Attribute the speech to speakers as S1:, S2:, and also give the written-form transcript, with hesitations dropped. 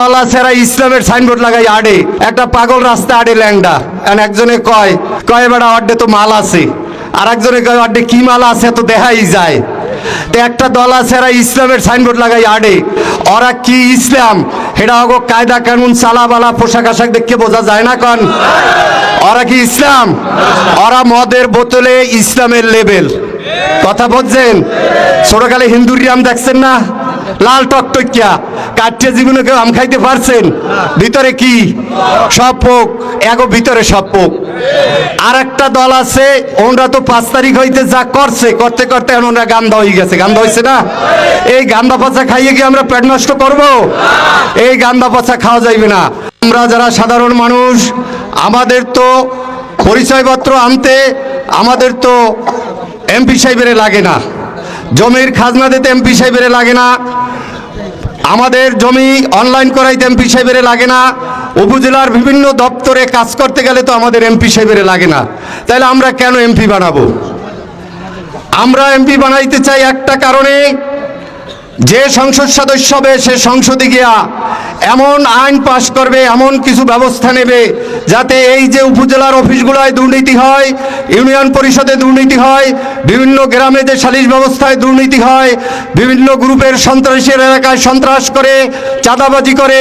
S1: সেরা ইসলামের সাইনবোর্ড লাগাই আড়ে একটা পাগল রাস্তা আড়ে ল্যাংডা একজনে কয় কয় বেড়া অড্ডে তো মাল আছে, আর একজনে কয় অড্ডে কি মাল আছে তো দেখাই যায়। তো একটা দল আছে এরা ইসলামের সাইনবোর্ড লাগাই আড়ে, ওরা কি ইসলাম এটা অগো কায়দা কানুন চালাবালা পোশাক আশাক দেখে বোঝা যায় না। কন ওরা কি ইসলাম? ওরা মদের বোতলে ইসলামের লেবেল। কথা বলছেন? ছোটকালে হিন্দুর রাম দেখছেন না, লাল টকটকিয়া কাটিয়ে জীবনে কেউ আম খাইতে পারছেন? ভিতরে কি সব পোক, এগো ভিতরে সব পোক। আর একটা দল আছে ওনরা তো 5 তারিখ হইতে যা করছে করতে করতে ওনরা গান্দা হয়ে গেছে। গান্দা হয়েছে না? এই গান্দা পচা খাইয়ে কি আমরা পেট নষ্ট করব? এই গান্দা পচা খাওয়া যাইবে না। আমরা যারা সাধারণ মানুষ আমাদের তো পরিচয়পত্র আনতে আমাদের তো এমপি সাহেবের লাগে না, জমির খাজনা দিতে এমপি সাহেবের লাগে না, আমাদের জমি অনলাইন করাইতে এমপি সাহেবের লাগে না, উপজেলার বিভিন্ন দপ্তরে কাজ করতে গেলে তো আমাদের এমপি সাহেবের লাগে না। তাহলে আমরা কেন এমপি বানাবো? আমরা এমপি বানাইতে চাই একটা কারণে, যে সংসদ সদস্য হবে সে সংসদে গিয়া এমন আইন পাশ করবে, এমন কিছু ব্যবস্থা নেবে যাতে এই যে উপজেলার অফিসগুলোয় দুর্নীতি হয়, ইউনিয়ন পরিষদে দুর্নীতি হয়, বিভিন্ন গ্রামে যে সালিশ ব্যবস্থায় দুর্নীতি হয়, বিভিন্ন গ্রুপের সন্ত্রাসীর এলাকায় সন্ত্রাস করে চাঁদাবাজি করে